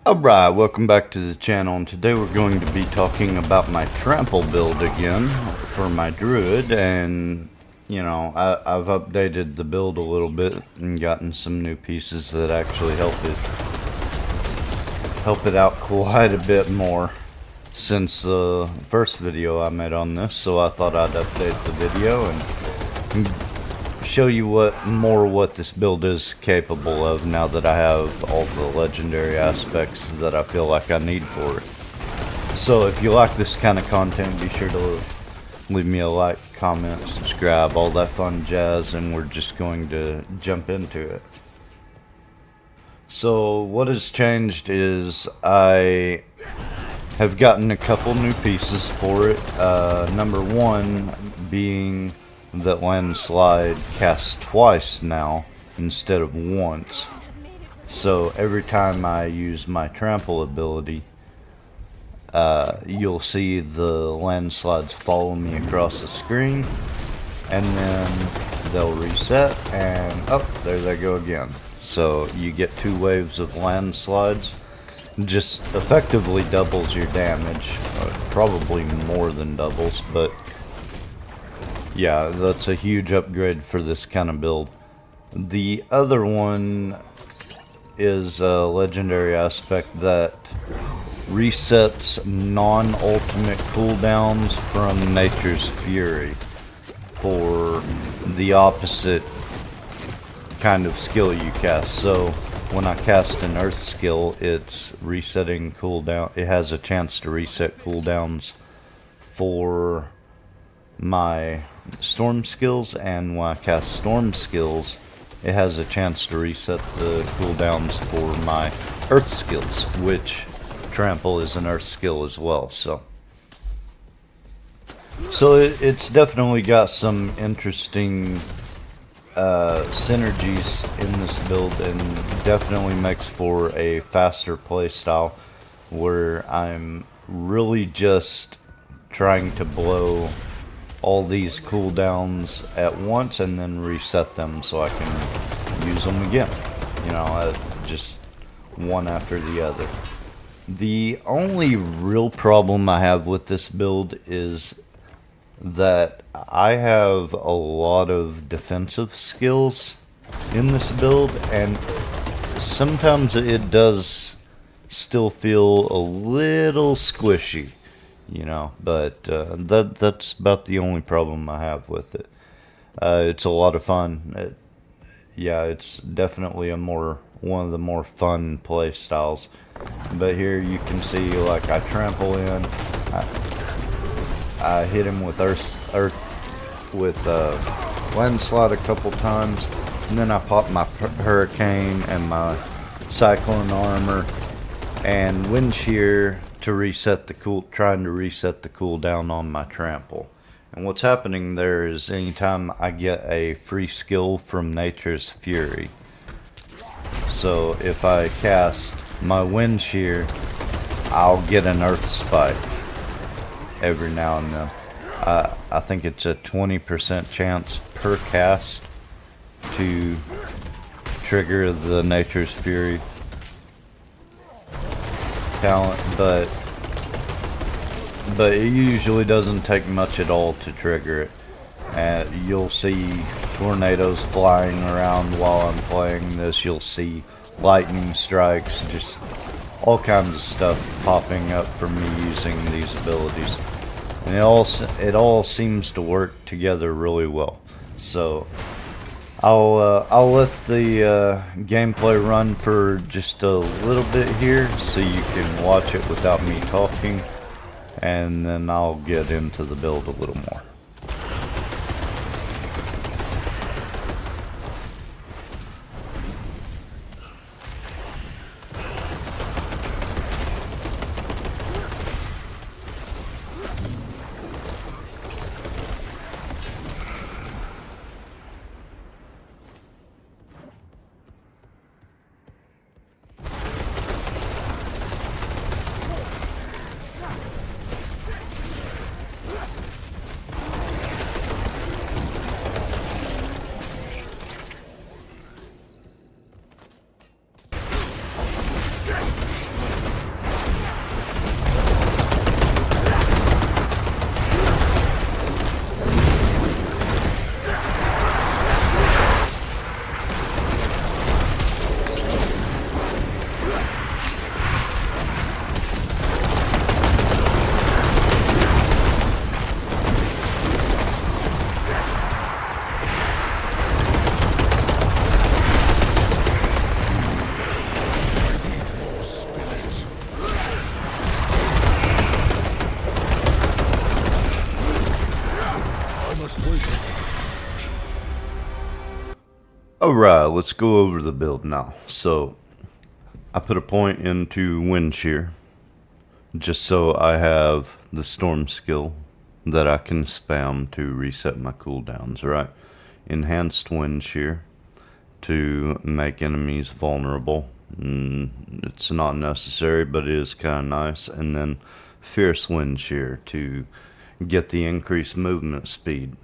Alright, welcome back to the channel, and today we're going to be talking about my Trample build again for my druid. And you know, I've updated the build a little bit and gotten some new pieces that actually help it out quite a bit more since the first video I made on this. So I thought I'd update the video and show you what this build is capable of now that I have all the legendary aspects that I feel like I need for it. So if you like this kind of content, be sure to leave me a like, comment, subscribe, all that fun jazz, and we're just going to jump into it. So what has changed is I have gotten a couple new pieces for it. Number one being that landslide casts twice now instead of once. So every time I use my trample ability, you'll see the landslides follow me across the screen, and then they'll reset, and there they go again. So you get 2 waves of landslides. Just effectively doubles your damage, probably more than doubles, but yeah, that's a huge upgrade for this kind of build. The other one is a legendary aspect that resets non-ultimate cooldowns from Nature's Fury for the opposite kind of skill you cast. So when I cast an Earth skill, it's resetting cooldown. It has a chance to reset cooldowns for my storm skills, and when I cast storm skills, it has a chance to reset the cooldowns for my earth skills, which trample is an earth skill as well. So it's definitely got some interesting synergies in this build, and definitely makes for a faster play style where I'm really just trying to blow all these cooldowns at once and then reset them so I can use them again. You know, just one after the other. The only real problem I have with this build is that I have a lot of defensive skills in this build, and sometimes it does still feel a little squishy. You know, but that's about the only problem I have with it. It's a lot of fun. Yeah, it's definitely one of the more fun play styles. But here you can see, like, I trample in, I hit him with landslide a couple times, and then I pop my hurricane and my cyclone armor and wind shear to reset trying to reset the cooldown on my trample. And what's happening there is anytime I get a free skill from Nature's Fury. So if I cast my wind shear, I'll get an earth spike every now and then. I think it's a 20% chance per cast to trigger the Nature's Fury talent, but it usually doesn't take much at all to trigger it. You'll see tornadoes flying around while I'm playing this. You'll see lightning strikes, just all kinds of stuff popping up from me using these abilities, and it all seems to work together really well. So I'll let the gameplay run for just a little bit here so you can watch it without me talking, and then I'll get into the build a little more. Alright, let's go over the build now. So, I put a point into Wind Shear, just so I have the Storm skill that I can spam to reset my cooldowns, right? Enhanced Wind Shear to make enemies vulnerable. It's not necessary, but it is kind of nice. And then Fierce Wind Shear to get the increased movement speed.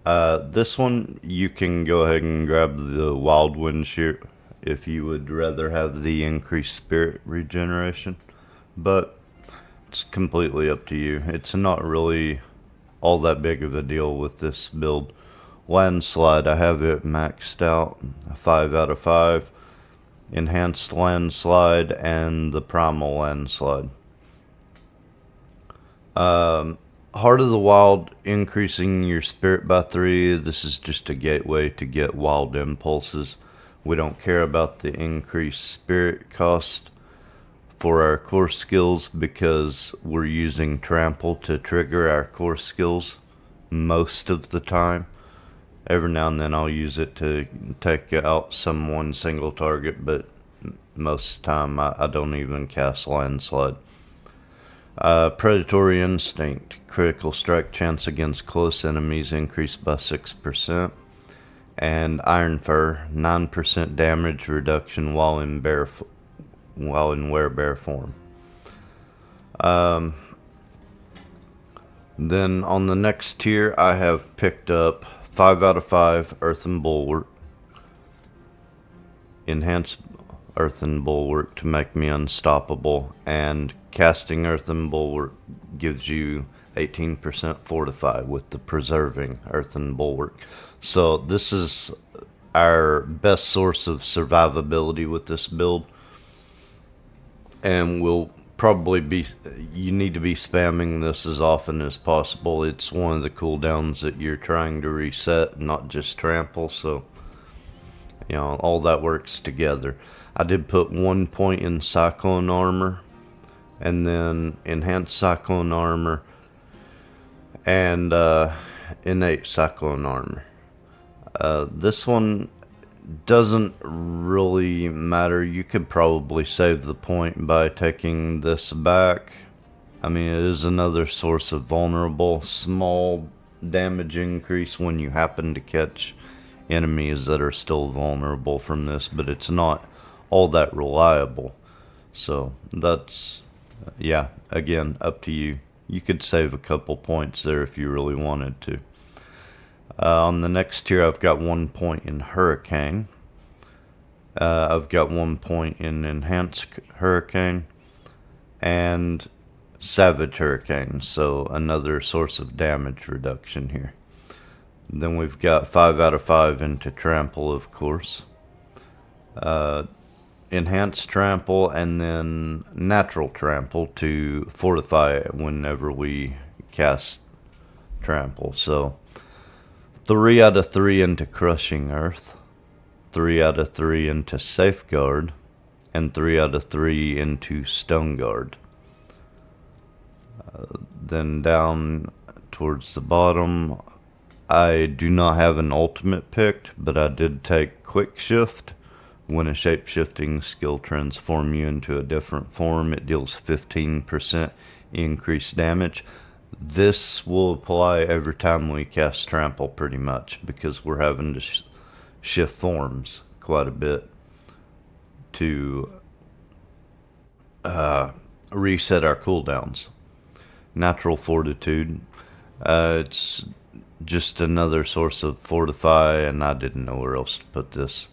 This one, you can go ahead and grab the Wild Wind Shear if you would rather have the increased spirit regeneration, but it's completely up to you. It's not really all that big of a deal with this build. Landslide, I have it maxed out, 5 out of 5. Enhanced Landslide and the Primal Landslide. Heart of the Wild, increasing your spirit by 3. This is just a gateway to get wild impulses. We don't care about the increased spirit cost for our core skills because we're using Trample to trigger our core skills most of the time. Every now and then I'll use it to take out some one single target, but most of the time I don't even cast Landslide. Predatory Instinct, critical strike chance against close enemies increased by 6%. And Iron Fur, 9% damage reduction while in werebear form. Then on the next tier, I have picked up 5 out of 5 Earthen Bulwark. Enhanced Earthen Bulwark to make me unstoppable, and casting Earthen Bulwark gives you 18% fortify with the preserving Earthen Bulwark. So this is our best source of survivability with this build, and will probably be, you need to be spamming this as often as possible. It's one of the cooldowns that you're trying to reset, not just Trample, so you know, all that works together. I did put 1 point in Cyclone Armor, and then Enhanced Cyclone Armor, and Innate Cyclone Armor. This one doesn't really matter. You could probably save the point by taking this back. I mean, it is another source of vulnerable, small damage increase when you happen to catch enemies that are still vulnerable from this, but it's not all that reliable. So that's, yeah, again, up to you. You could save a couple points there if you really wanted to. On the next tier, I've got 1 point in Hurricane. I've got 1 point in Enhanced Hurricane and Savage Hurricane, so another source of damage reduction here. Then we've got 5 out of 5 into Trample, of course. Enhanced Trample, and then Natural Trample to fortify whenever we cast Trample. So 3 out of 3 into Crushing Earth, 3 out of 3 into Safeguard, and 3 out of 3 into Stone Guard. Then down towards the bottom, I do not have an ultimate picked, but I did take Quick Shift. When a shape-shifting skill transforms you into a different form, it deals 15% increased damage. This will apply every time we cast Trample, pretty much, because we're having to shift forms quite a bit to reset our cooldowns. Natural Fortitude, it's just another source of fortify, and I didn't know where else to put this.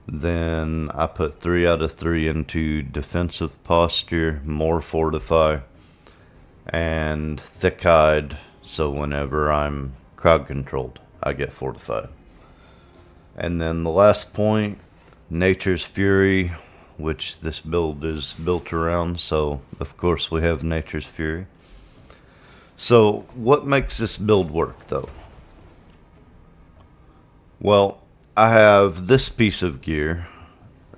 Then I put 3 out of 3 into Defensive Posture, more fortify, and Thick-Eyed, so whenever I'm crowd controlled, I get fortified. And then the last point, Nature's Fury, which this build is built around, so of course we have Nature's Fury. So what makes this build work, though? Well, I have this piece of gear,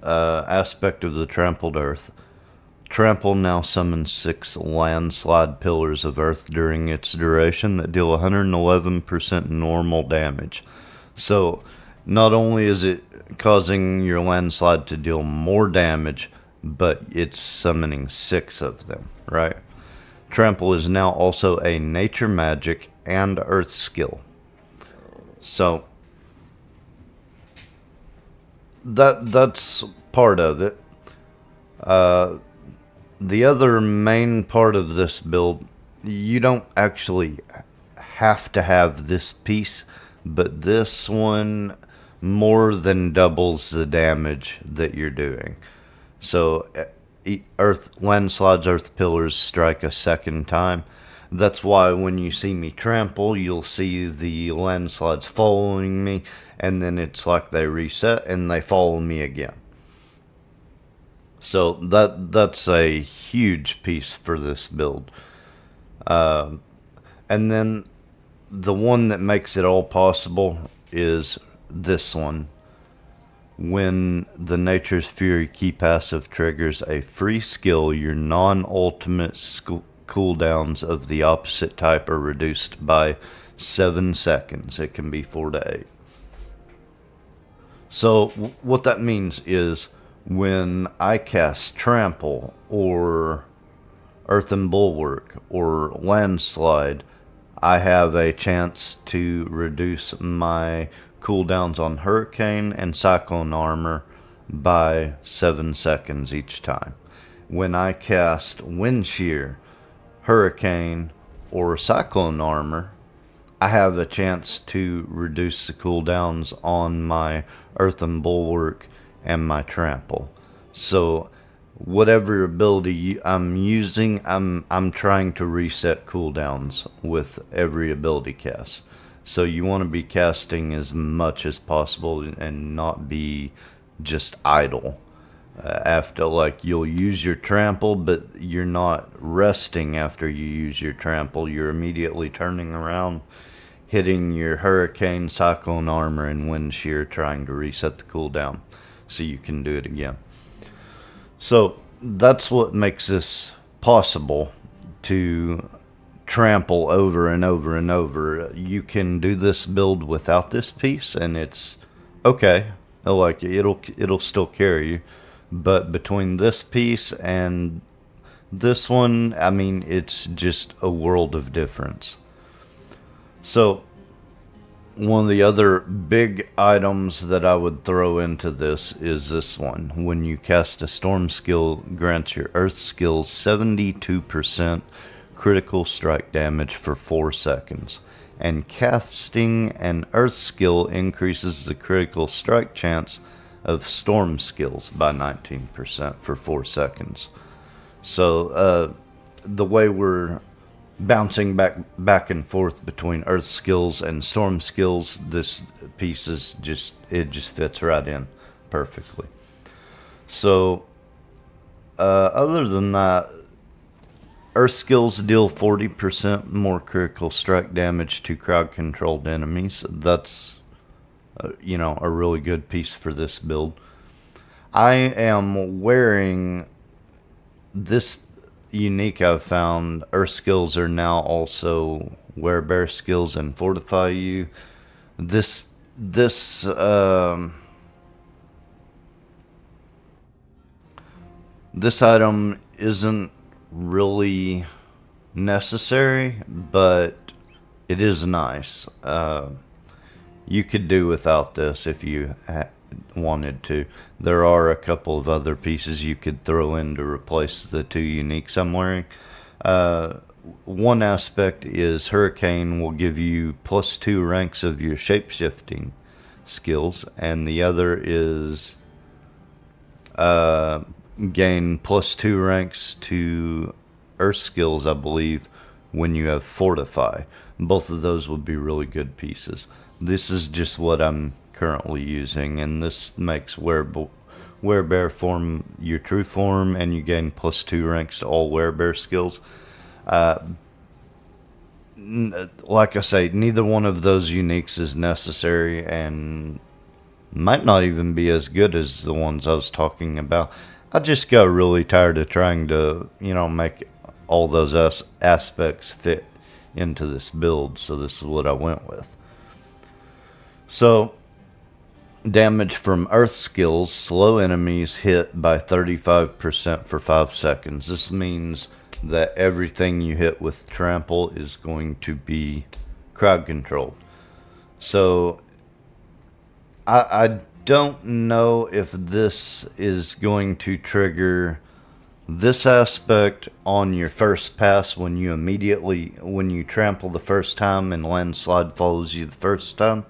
aspect of the Trampled Earth. Trample now summons 6 Landslide Pillars of Earth during its duration that deal 111% normal damage. So Not only is it causing your landslide to deal more damage, but it's summoning 6 of them, right? Trample is now also a nature magic and earth skill. So that's part of it. The other main part of this build, you don't actually have to have this piece, but this one more than doubles the damage that you're doing. So earth landslides, earth pillars strike a second time. That's why when you see me trample, you'll see the landslides following me, and then it's like they reset and they follow me again. So that's a huge piece for this build. And then the one that makes it all possible is this one. When the Nature's Fury key passive triggers a free skill, your non-ultimate cooldowns of the opposite type are reduced by 7 seconds. It can be 4 to 8. So what that means is when I cast Trample or Earthen Bulwark or Landslide, I have a chance to reduce my cooldowns on Hurricane and Cyclone Armor by 7 seconds each time. When I cast Wind Shear, Hurricane, or Cyclone Armor, I have a chance to reduce the cooldowns on my Earthen Bulwark and my Trample. So whatever ability I'm using, I'm trying to reset cooldowns with every ability cast. So you want to be casting as much as possible and not be just idle. After, like, you'll use your trample, but you're not resting after you use your trample. You're immediately turning around, hitting your Hurricane, Cyclone Armor, and Wind Shear, trying to reset the cooldown so you can do it again. So that's what makes this possible, to trample over and over and over. You can do this build without this piece, and it's okay. Like, it'll still carry you. But between this piece and this one, I mean, it's just a world of difference. So one of the other big items that I would throw into this is this one. When you cast a storm skill, grants your earth skills 72% critical strike damage for 4 seconds. And casting an earth skill increases the critical strike chance of storm skills by 19% for 4 seconds. So the way we're bouncing back and forth between earth skills and storm skills, this piece is just fits right in perfectly. So other than that, earth skills deal 40% more critical strike damage to crowd controlled enemies. That's a really good piece for this build. I am wearing this unique I've found. Earth skills are now also werebear skills and fortify you. This item isn't really necessary, but it is nice. You could do without this if you wanted to. There are a couple of other pieces you could throw in to replace the 2 uniques I'm wearing. One aspect is Hurricane will give you +2 ranks of your shapeshifting skills, and the other is gain +2 ranks to earth skills, I believe, when you have Fortify. Both of those would be really good pieces. This is just what I'm currently using, and this makes werebear form your true form, and you gain +2 ranks to all werebear skills. Like I say, neither one of those uniques is necessary, and might not even be as good as the ones I was talking about. I just got really tired of trying to, make all those aspects fit into this build, so this is what I went with. So Damage from earth skills slow enemies hit by 35% for 5 seconds. This means that everything you hit with Trample is going to be crowd controlled. So I don't know if this is going to trigger this aspect on your first pass when you trample the first time and landslide follows you the first time.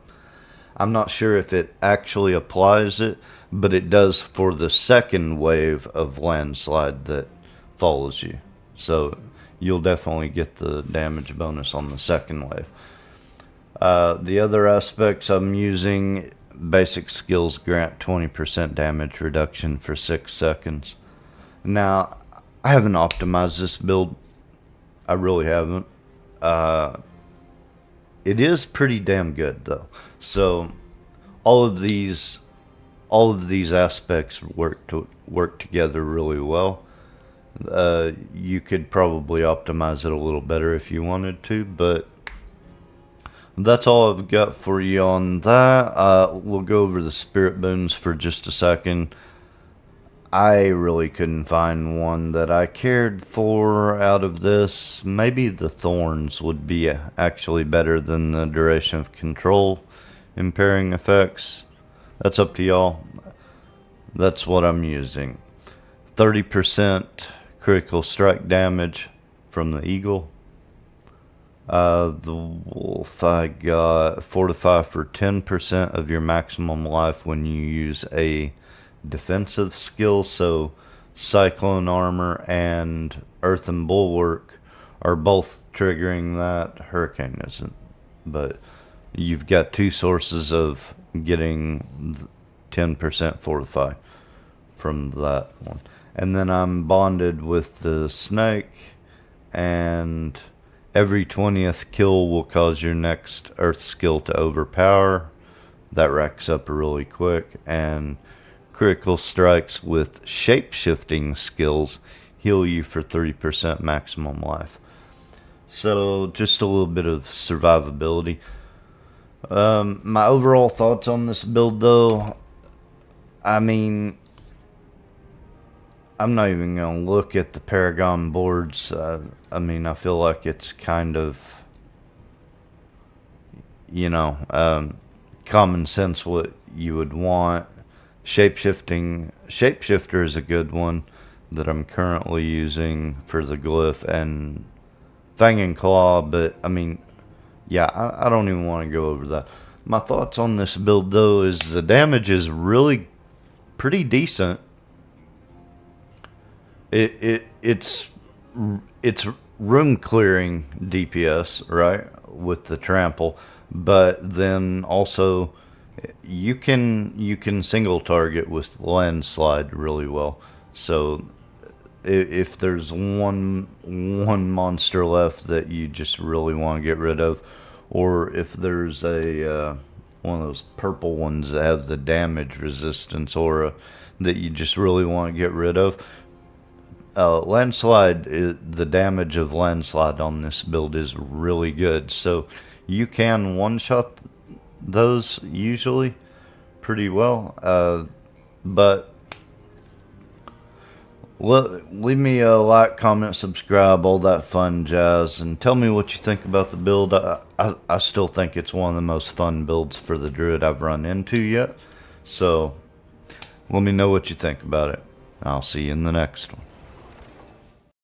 I'm not sure if it actually applies it, but it does for the second wave of landslide that follows you. So you'll definitely get the damage bonus on the second wave. The other aspects I'm using, basic skills grant 20% damage reduction for 6 seconds. Now, I haven't optimized this build. I really haven't. It is pretty damn good though. So all of these aspects work together really well. You could probably optimize it a little better if you wanted to, but that's all I've got for you on that. We'll go over the spirit boons for just a second. I really couldn't find one that I cared for out of this. Maybe the thorns would be actually better than the duration of control impairing effects. That's up to y'all. That's what I'm using. 30% critical strike damage from the eagle. The wolf, I got fortify for 10% of your maximum life when you use a defensive skill. So cyclone armor and earthen bulwark are both triggering that. Hurricane isn't, but you've got two sources of getting 10% fortify from that one. And then I'm bonded with the snake, and every 20th kill will cause your next earth skill to overpower. That racks up really quick. And critical strikes with shape-shifting skills heal you for 30% maximum life. So just a little bit of survivability. My overall thoughts on this build though, I mean, I'm not even going to look at the Paragon boards. I mean, I feel like it's kind of, common sense what you would want. Shapeshifter is a good one that I'm currently using for the glyph, and Fang and Claw, but I mean, yeah, I don't even want to go over that. My thoughts on this build though is the damage is really pretty decent. It's room clearing DPS, right, with the trample, but then also you can single target with landslide really well. So if there's one monster left that you just really want to get rid of, or if there's a one of those purple ones that have the damage resistance aura that you just really want to get rid of, landslide, the damage of landslide on this build is really good. So you can one-shot those usually pretty well, but leave me a like, comment, subscribe, all that fun jazz, and tell me what you think about the build. I still think it's one of the most fun builds for the druid I've run into yet, so let me know what you think about it. I'll see you in the next one.